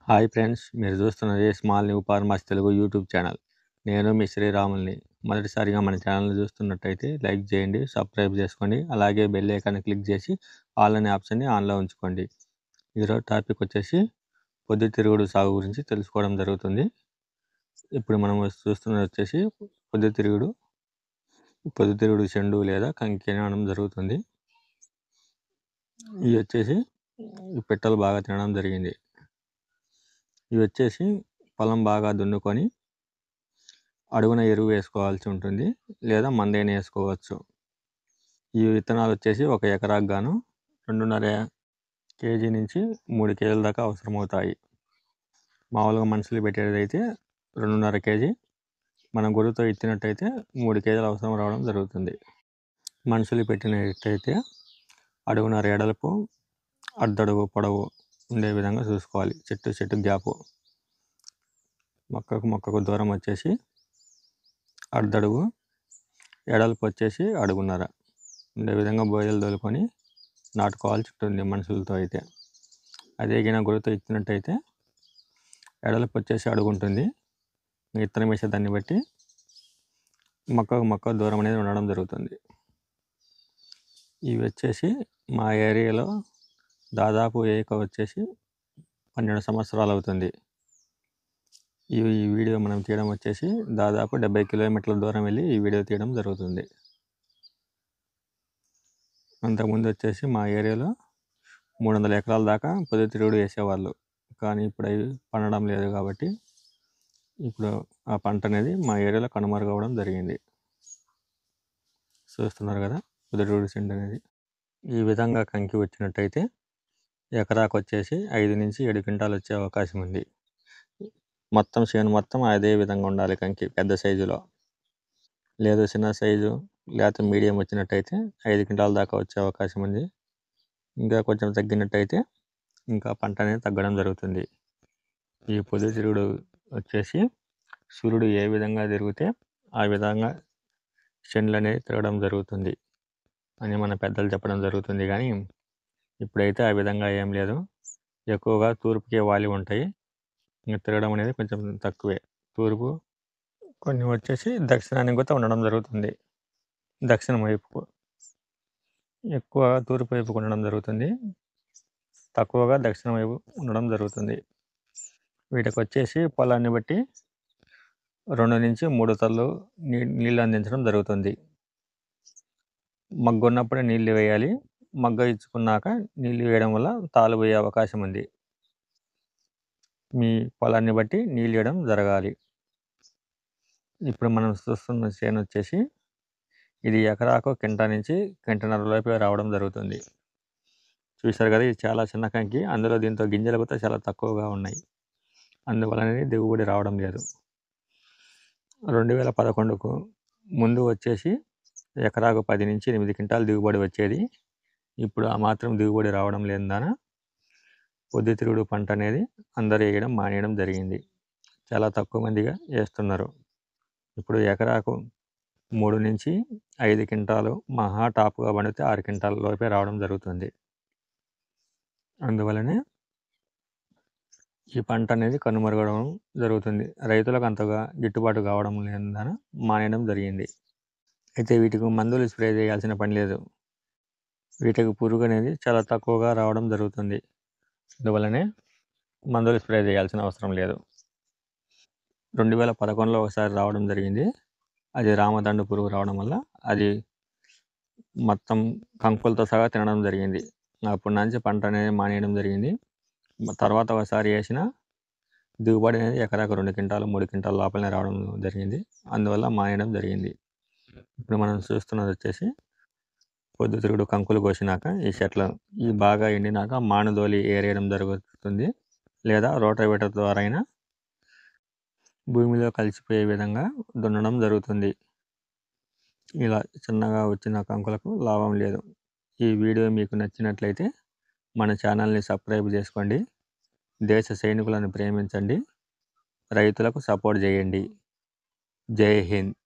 Hi friends, మీరు చూస్తున్నది small new farmers Telugu YouTube channel. నేను మీ శ్రీరాముల్ని. మొదటిసారిగా మన ఛానల్ చూస్తున్నట్టయితే లైక్ చేయండి, సబ్స్క్రైబ్ చేసుకోండి, అలాగే బెల్ ఐకాన్ క్లిక్ చేసి ఆల్ అనే ఆప్షన్ని ఆన్లో ఉంచుకోండి. ఈరోజు టాపిక్ వచ్చేసి పొద్దుతిరుగుడు సాగు గురించి తెలుసుకోవడం జరుగుతుంది. ఇప్పుడు మనం చూస్తున్నది వచ్చేసి పొద్దుతిరుగుడు చెండు లేదా కంకి అనడం జరుగుతుంది. ఇవి వచ్చేసి పెట్టలు బాగా తినడం జరిగింది. ఇవి వచ్చేసి పొలం బాగా దున్నుకొని అడుగున ఎరువు వేసుకోవాల్సి ఉంటుంది, లేదా మందైనా వేసుకోవచ్చు. ఈ విత్తనాలు వచ్చేసి 1 ఎకరాకు గాను 2.5 కేజీ నుంచి 3 కేజీల దాకా అవసరమవుతాయి. మామూలుగా మనుషులు పెట్టేదైతే 2.5 కేజీ, మనం గొర్రెతో ఇచ్చినట్టయితే 3 కేజీలు అవసరం రావడం జరుగుతుంది. మనుషులు పెట్టినట్టయితే అడుగున ఎడల్పు, అర్ధడుగు పొడవు ఉండే విధంగా చూసుకోవాలి. చెట్టు గ్యాపు, మొక్కకు దూరం వచ్చేసి అర్ధడుగు, ఎడల్పు వచ్చేసి అడుగున్నర ఉండే విధంగా బోయలు తోలుకొని నాటుకోవాల్సి ఉంటుంది మనుషులతో అయితే. అదే గిన గొర్రెతో ఇచ్చినట్టయితే ఎడల్పు వచ్చేసి అడుగుంటుంది. విత్తనం వేసే దాన్ని బట్టి మొక్క దూరం అనేది ఉండడం జరుగుతుంది. ఇవి వచ్చేసి మా ఏరియాలో దాదాపు ఏక వచ్చేసి 12 సంవత్సరాలు అవుతుంది. ఈ వీడియో మనం తీయడం వచ్చేసి దాదాపు 70 కిలోమీటర్ల దూరం వెళ్ళి ఈ వీడియో తీయడం జరుగుతుంది. అంతకుముందు వచ్చేసి మా ఏరియాలో 300 ఎకరాల దాకా పొద్దుతిరుగుడు వేసేవాళ్ళు. కానీ ఇప్పుడు అవి పండడం లేదు కాబట్టి ఇప్పుడు ఆ పంట అనేది మా ఏరియాలో కనుమరుగవడం జరిగింది. చూస్తున్నారు కదా పొద్దుతిరుగుడు చెండు అనేది. ఈ విధంగా కంకి వచ్చినట్టయితే ఎకరాకు వచ్చేసి 5 నుంచి 7 క్వింటాలు వచ్చే అవకాశం ఉంది. మొత్తం చేను మొత్తం అదే విధంగా ఉండాలి కంకి, పెద్ద సైజులో. లేదు చిన్న సైజు లేకపోతే మీడియం వచ్చినట్టయితే 5 క్వింటాల దాకా వచ్చే అవకాశం ఉంది. ఇంకా కొంచెం తగ్గినట్టయితే ఇంకా పంట అనేది తగ్గడం జరుగుతుంది. ఈ పొద్దుతిరుగుడు వచ్చేసి సూర్యుడు ఏ విధంగా తిరిగితే ఆ విధంగా చెండ్లు అనేది తిరగడం జరుగుతుంది అని మన పెద్దలు చెప్పడం జరుగుతుంది. కానీ ఇప్పుడైతే ఆ విధంగా ఏం లేదు. ఎక్కువగా తూర్పుకే వాలి ఉంటాయి. ఇంకా తిరగడం అనేది కొంచెం తక్కువే. తూర్పు కొన్ని వచ్చేసి దక్షిణానికి కూడా ఉండడం జరుగుతుంది. దక్షిణం వైపుకు ఎక్కువ తూర్పు వైపుకు ఉండడం జరుగుతుంది, తక్కువగా దక్షిణం వైపు ఉండడం జరుగుతుంది. వీటికి వచ్చేసి పొలాన్ని బట్టి 2 నుంచి 3 సార్లు నీళ్ళు అందించడం జరుగుతుంది. మగ్గు ఉన్నప్పుడే నీళ్ళు వేయాలి. మగ్గ ఇచ్చుకున్నాక నీళ్ళు వేయడం వల్ల తాలు పోయే అవకాశం ఉంది. మీ పొలాన్ని బట్టి నీళ్ళు వేయడం జరగాలి. ఇప్పుడు మనం చూస్తున్న చేను వచ్చేసి ఇది ఎకరాకు కింటా నుంచి కింటన్నర లోపే రావడం జరుగుతుంది. చూశారు కదా, ఇది చాలా చిన్న కంకి. అందులో దీంతో గింజలు కూడా చాలా తక్కువగా ఉన్నాయి. అందువలనే దిగుబడి రావడం లేదు. 2011కు ముందు వచ్చేసి ఎకరాకు 10 నుంచి 8 క్వింటాలు దిగుబడి వచ్చేది. ఇప్పుడు ఆ మాత్రం దిగుబడి రావడం లేదన పొద్దుతిరుగుడు పంట అనేది అందరూ వేయడం మానేయడం జరిగింది. చాలా తక్కువ మందిగా వేస్తున్నారు. ఇప్పుడు ఎకరాకు 3 నుంచి 5 క్వింటాలు, మహా టాప్గా పండితే 6 క్వింటాల లోపే రావడం జరుగుతుంది. అందువలనే ఈ పంట అనేది కనుమరుగడం జరుగుతుంది. రైతులకు అంతగా గిట్టుబాటు కావడం లేదన మానేయడం జరిగింది. అయితే వీటికి మందులు స్ప్రే చేయాల్సిన పని లేదు. వీటికి పురుగు అనేది చాలా తక్కువగా రావడం జరుగుతుంది. అందువలనే మందులు స్ప్రే చేయాల్సిన అవసరం లేదు. 2011లో ఒకసారి రావడం జరిగింది. అది రామదండు పురుగు రావడం వల్ల అది మొత్తం కంకులతో సహా తినడం జరిగింది. అప్పటి నుంచి పంట అనేది మానేయడం జరిగింది. తర్వాత ఒకసారి వేసిన దిగుబడి అనేది ఎకరాకు 2 క్వింటాలు 3 క్వింటాల లోపలనే రావడం జరిగింది. అందువల్ల మానేయడం జరిగింది. ఇప్పుడు మనం చూస్తున్నది వచ్చేసి పొద్దుతిరుగుడు కంకులు కోసినాక ఈ చెట్లను ఈ బాగా ఎండినాక మానుదోలి ఏరేయడం జరుగుతుంది, లేదా రోటవేటర్ ద్వారా అయినా భూమిలో కలిసిపోయే విధంగా దున్నడం జరుగుతుంది. ఇలా చిన్నగా వచ్చిన కంకులకు లాభం లేదు. ఈ వీడియో మీకు నచ్చినట్లయితే మన ఛానల్ని సబ్స్క్రైబ్ చేసుకోండి. దేశ సైనికులను ప్రేమించండి. రైతులకు సపోర్ట్ చేయండి. జై హింద్.